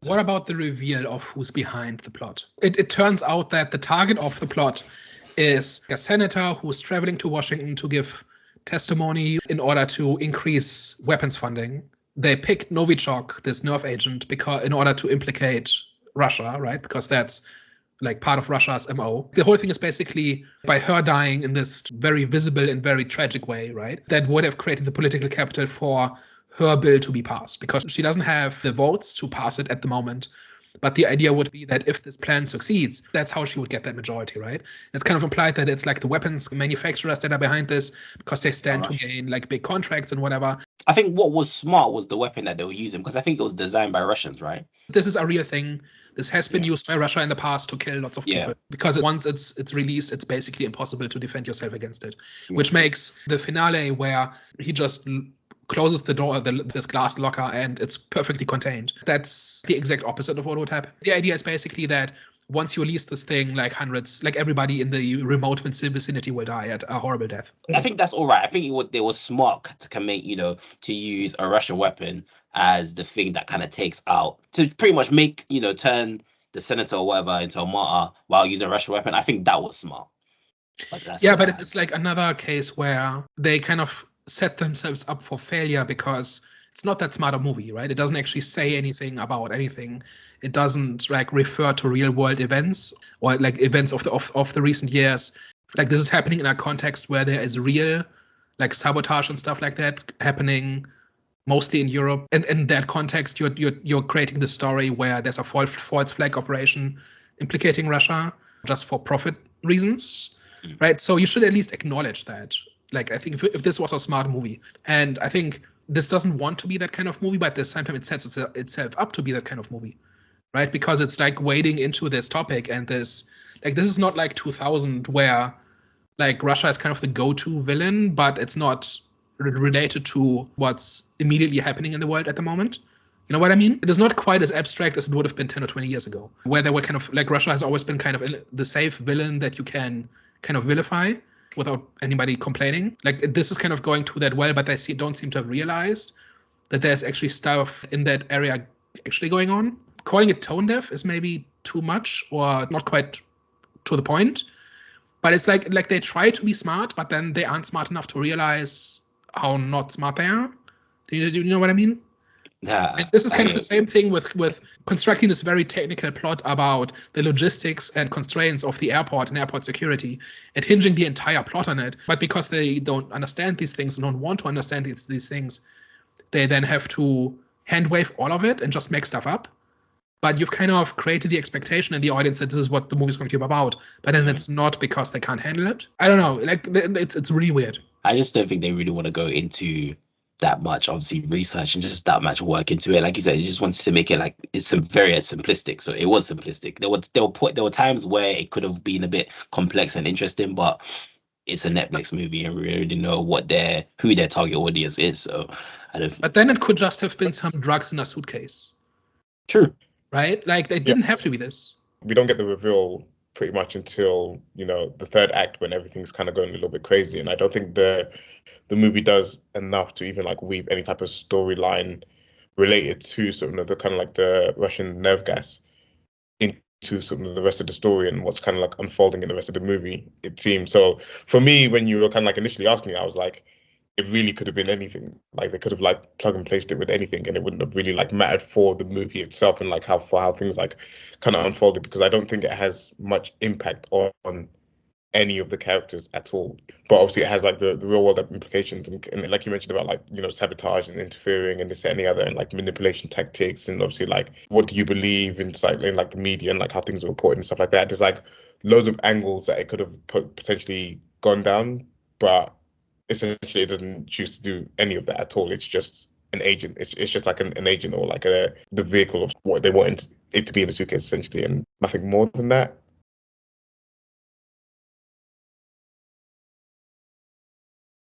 What about the reveal of who's behind the plot? It turns out that the target of the plot is a senator who's traveling to Washington to give testimony in order to increase weapons funding. They picked Novichok, this nerve agent, because in order to implicate Russia, right? Because that's like part of Russia's MO. The whole thing is basically by her dying in this very visible and very tragic way, right? That would have created the political capital for her bill to be passed, because she doesn't have the votes to pass it at the moment. But the idea would be that if this plan succeeds, that's how she would get that majority, right? It's kind of implied that it's like the weapons manufacturers that are behind this because they stand to gain like big contracts and whatever. I think what was smart was the weapon that they were using, because I think it was designed by Russians, right? This is a real thing. This has been used by Russia in the past to kill lots of people, because once it's released, it's basically impossible to defend yourself against it, which makes the finale where he just closes the door, this glass locker, and it's perfectly contained. That's the exact opposite of what would happen. The idea is basically that once you release this thing, like everybody in the remote vicinity will die at a horrible death. I think that's all right. I think they were smart to commit, to use a Russian weapon as the thing that kind of takes out, to pretty much make, turn the senator or whatever into a martyr while using a Russian weapon. I think that was smart. But it's like another case where they kind of set themselves up for failure because it's not that smart a movie, right? It doesn't actually say anything about anything. It doesn't like refer to real world events or like events of the recent years. Like this is happening in a context where there is real like sabotage and stuff like that happening mostly in Europe. And in that context, you're creating the story where there's a false flag operation implicating Russia just for profit reasons, right? So you should at least acknowledge that. Like, I think if this was a smart movie, and I think this doesn't want to be that kind of movie, but at the same time it sets itself up to be that kind of movie, right? Because it's like wading into this topic, and this is not like 2000 where like Russia is kind of the go-to villain, but it's not related to what's immediately happening in the world at the moment. You know what I mean? It is not quite as abstract as it would have been 10 or 20 years ago, where they were kind of like Russia has always been kind of the safe villain that you can kind of vilify without anybody complaining. Like this is kind of going to that well, but they don't seem to have realized that there's actually stuff in that area actually going on. Calling it tone deaf is maybe too much or not quite to the point. But it's like they try to be smart, but then they aren't smart enough to realize how not smart they are. Do you know what I mean? Yeah. And this is kind of the same thing with constructing this very technical plot about the logistics and constraints of the airport and airport security and hinging the entire plot on it. But because they don't understand these things and don't want to understand these things, they then have to handwave all of it and just make stuff up. But you've kind of created the expectation in the audience that this is what the movie's going to be about. But then it's not because they can't handle it. I don't know. Like it's really weird. I just don't think they really want to go into that much, obviously, research and just that much work into it. Like you said, it just wanted to make it like it's very simplistic. So it was simplistic. There were times where it could have been a bit complex and interesting, but it's a Netflix movie and we already know who their target audience is. So I don't. But then it could just have been some drugs in a suitcase. True. Right? Like they didn't have to be this. We don't get the reveal pretty much until the third act, when everything's kind of going a little bit crazy, and I don't think the movie does enough to even like weave any type of storyline related to sort of the kind of like the Russian nerve gas into sort of the rest of the story and what's kind of like unfolding in the rest of the movie, it seems. So for me, when you were kind of like initially asking, I was like, it really could have been anything. Like they could have like plug and placed it with anything, and it wouldn't have really like mattered for the movie itself and like how things like kind of unfolded, because I don't think it has much impact on any of the characters at all. But obviously it has like the real world implications, and like you mentioned about like sabotage and interfering and this and the other, and like manipulation tactics, and obviously like what do you believe in like the media and like how things are reported and stuff like that. There's like loads of angles that it could have potentially gone down, but essentially it doesn't choose to do any of that at all. It's just an agent. It's just like an agent or like the vehicle of what they want it to be in the suitcase essentially, and nothing more than that.